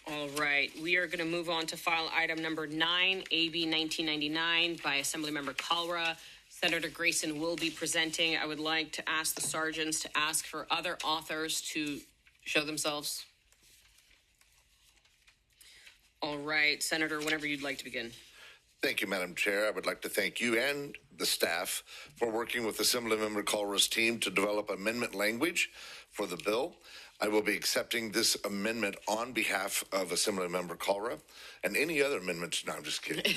All right, we are going to move on to file item number 9, AB 1999 by Assemblymember Kalra. Senator Grayson will be presenting. I would like to ask the sergeants to ask for other authors to show themselves. All right, Senator, whenever you'd like to begin. Thank you, Madam Chair. I would like to thank you and the staff for working with Assemblymember Kalra's team to develop amendment language for the bill. I will be accepting this amendment on behalf of Assemblymember Kalra and any other amendments. No, I'm just kidding.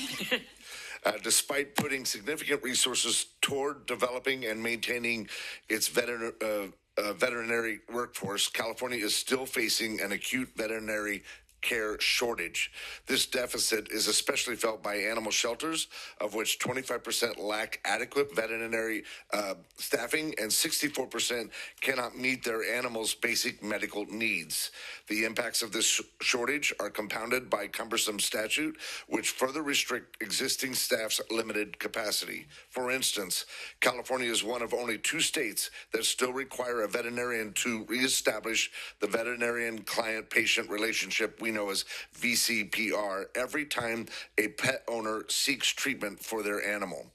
Despite putting significant resources toward developing and maintaining its veterinary workforce, California is still facing an acute veterinary care shortage. This deficit is especially felt by animal shelters, of which 25% lack adequate veterinary staffing and 64% cannot meet their animals' basic medical needs. The impacts of this shortage are compounded by cumbersome statute, which further restrict existing staff's limited capacity. For instance, California is one of only 2 states that still require a veterinarian to reestablish the veterinarian client-patient relationship we know as VCPR every time a pet owner seeks treatment for their animal.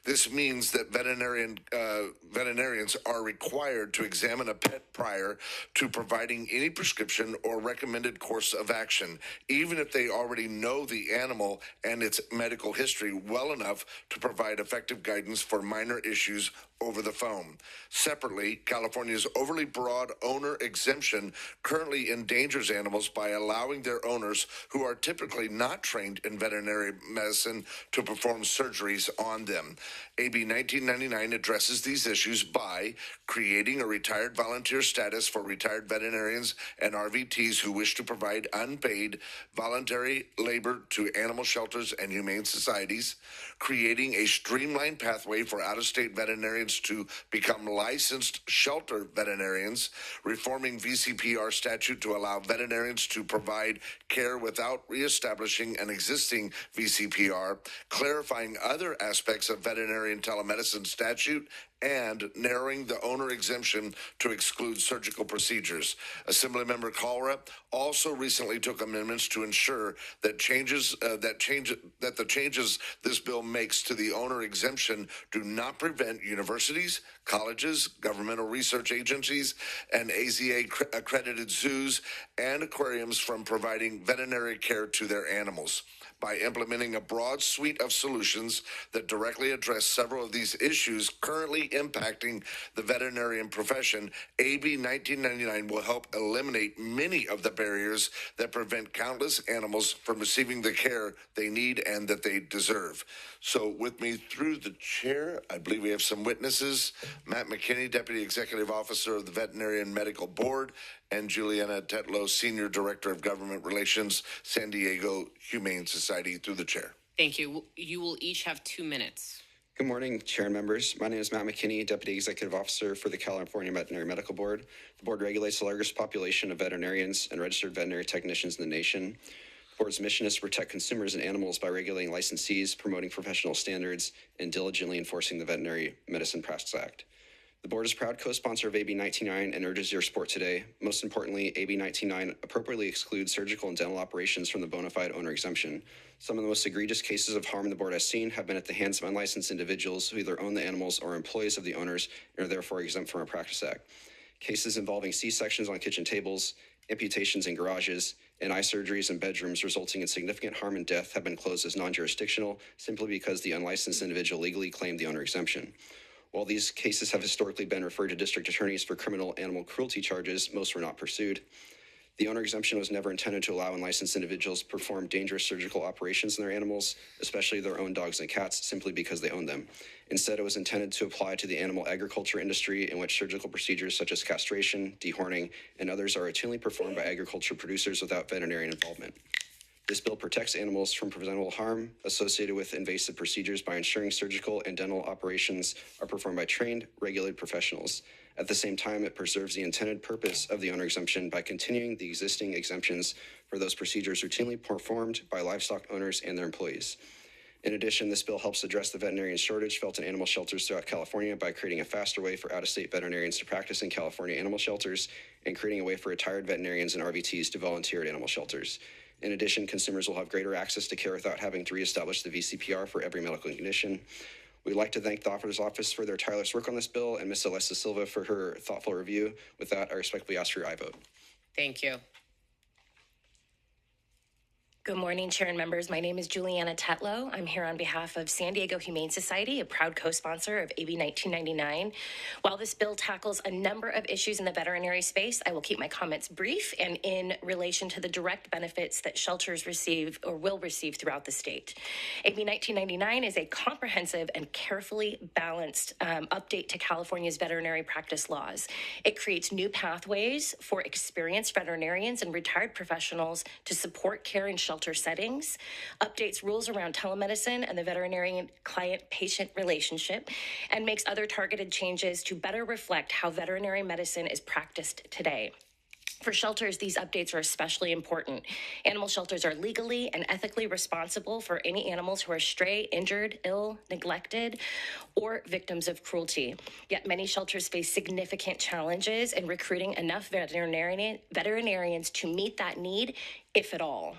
This means that veterinarians are required to examine a pet prior to providing any prescription or recommended course of action, even if they already know the animal and its medical history well enough to provide effective guidance for minor issues over the phone. Separately, California's overly broad owner exemption currently endangers animals by allowing their owners, who are typically not trained in veterinary medicine, to perform surgeries on them. AB 1999 addresses these issues by creating a retired volunteer status for retired veterinarians and RVTs who wish to provide unpaid voluntary labor to animal shelters and humane societies, creating a streamlined pathway for out-of-state veterinarians to become licensed shelter veterinarians, reforming VCPR statute to allow veterinarians to provide care without reestablishing an existing VCPR, clarifying other aspects of veterinarian telemedicine statute, and narrowing the owner exemption to exclude surgical procedures. Assemblymember Kalra also recently took amendments to ensure that the changes this bill makes to the owner exemption do not prevent universities, colleges, governmental research agencies, and AZA accredited zoos and aquariums from providing veterinary care to their animals. By implementing a broad suite of solutions that directly address several of these issues currently impacting the veterinarian profession, AB 1999 will help eliminate many of the barriers that prevent countless animals from receiving the care they need and that they deserve. So with me through the chair, I believe we have some witnesses: Matt McKinney, Deputy Executive Officer of the Veterinarian Medical Board, and Juliana Tetlow, Senior Director of Government Relations, San Diego Humane Society, through the chair. Thank you. You will each have 2 minutes. Good morning, Chair and members. My name is Matt McKinney, Deputy Executive Officer for the California Veterinary Medical Board. The board regulates the largest population of veterinarians and registered veterinary technicians in the nation. The board's mission is to protect consumers and animals by regulating licensees, promoting professional standards, and diligently enforcing the Veterinary Medicine Practices Act. The board is a proud co-sponsor of AB 1999 and urges your support today. Most importantly, AB 1999 appropriately excludes surgical and dental operations from the bona fide owner exemption. Some of the most egregious cases of harm the board has seen have been at the hands of unlicensed individuals who either own the animals or are employees of the owners and are therefore exempt from our Practice Act. Cases involving C-sections on kitchen tables, amputations in garages, and eye surgeries in bedrooms resulting in significant harm and death have been closed as non-jurisdictional simply because the unlicensed individual legally claimed the owner exemption. While these cases have historically been referred to district attorneys for criminal animal cruelty charges, most were not pursued. The owner exemption was never intended to allow unlicensed individuals to perform dangerous surgical operations on their animals, especially their own dogs and cats, simply because they own them. Instead, it was intended to apply to the animal agriculture industry, in which surgical procedures such as castration, dehorning, and others are routinely performed by agriculture producers without veterinarian involvement. This bill protects animals from preventable harm associated with invasive procedures by ensuring surgical and dental operations are performed by trained, regulated professionals. At the same time, it preserves the intended purpose of the owner exemption by continuing the existing exemptions for those procedures routinely performed by livestock owners and their employees. In addition, this bill helps address the veterinarian shortage felt in animal shelters throughout California by creating a faster way for out-of-state veterinarians to practice in California animal shelters and creating a way for retired veterinarians and RVTs to volunteer at animal shelters. In addition, consumers will have greater access to care without having to reestablish the VCPR for every medical condition. We'd like to thank the Auditor's Office for their tireless work on this bill and Ms. Alessa Silva for her thoughtful review. With that, I respectfully ask for your aye vote. Thank you. Good morning, Chair and members. My name is Juliana Tetlow. I'm here on behalf of San Diego Humane Society, a proud co-sponsor of AB 1999. While this bill tackles a number of issues in the veterinary space, I will keep my comments brief and in relation to the direct benefits that shelters receive or will receive throughout the state. AB 1999 is a comprehensive and carefully balanced update to California's veterinary practice laws. It creates new pathways for experienced veterinarians and retired professionals to support care in shelter settings, updates rules around telemedicine and the veterinarian client-patient relationship, and makes other targeted changes to better reflect how veterinary medicine is practiced today. For shelters, these updates are especially important. Animal shelters are legally and ethically responsible for any animals who are stray, injured, ill, neglected, or victims of cruelty. Yet many shelters face significant challenges in recruiting enough veterinarians to meet that need, if at all.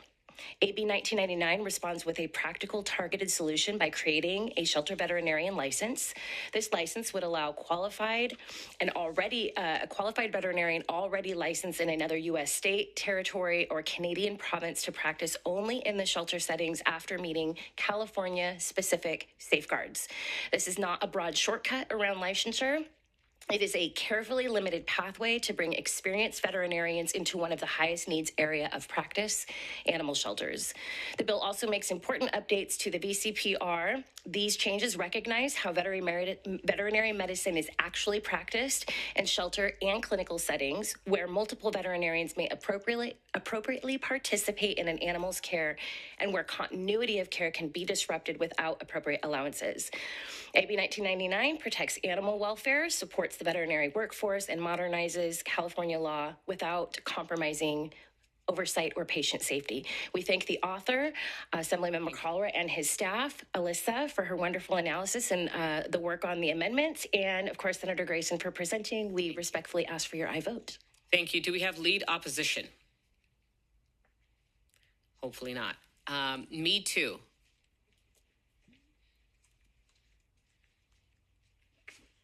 AB 1999 responds with a practical, targeted solution by creating a shelter veterinarian license. This license would allow a qualified veterinarian already licensed in another U.S. state, territory, or Canadian province to practice only in the shelter settings after meeting California-specific safeguards. This is not a broad shortcut around licensure. It is a carefully limited pathway to bring experienced veterinarians into one of the highest needs area of practice, animal shelters. The bill also makes important updates to the VCPR. These changes recognize how veterinary medicine is actually practiced in shelter and clinical settings where multiple veterinarians may appropriately participate in an animal's care and where continuity of care can be disrupted without appropriate allowances. AB 1999 protects animal welfare, supports the veterinary workforce, and modernizes California law without compromising oversight or patient safety. We thank the author, Assemblymember Kalra, and his staff, Alyssa, for her wonderful analysis and the work on the amendments, and of course, Senator Grayson for presenting. We respectfully ask for your aye vote. Thank you. Do we have lead opposition? Hopefully not. Me too.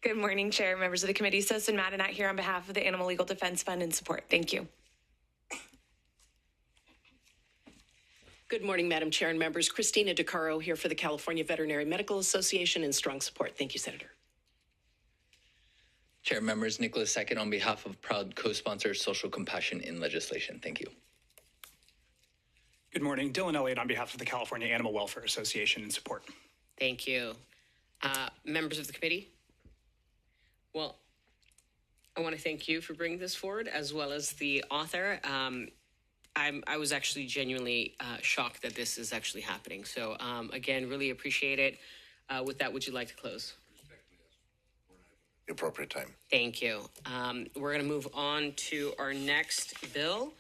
Good morning, Chair, members of the committee. Sosin Madanat here on behalf of the Animal Legal Defense Fund and support. Thank you. Good morning, Madam Chair and members. Christina DeCaro here for the California Veterinary Medical Association in strong support. Thank you, Senator. Chair members, Nicholas Sackett on behalf of proud co-sponsor Social Compassion in Legislation. Thank you. Good morning. Dylan Elliott on behalf of the California Animal Welfare Association in support. Thank you. Members of the committee? Well, I want to thank you for bringing this forward, as well as the author. I was actually genuinely shocked that this is actually happening. So, again, really appreciate it. With that, would you like to close? The appropriate time. Thank you. We're going to move on to our next bill.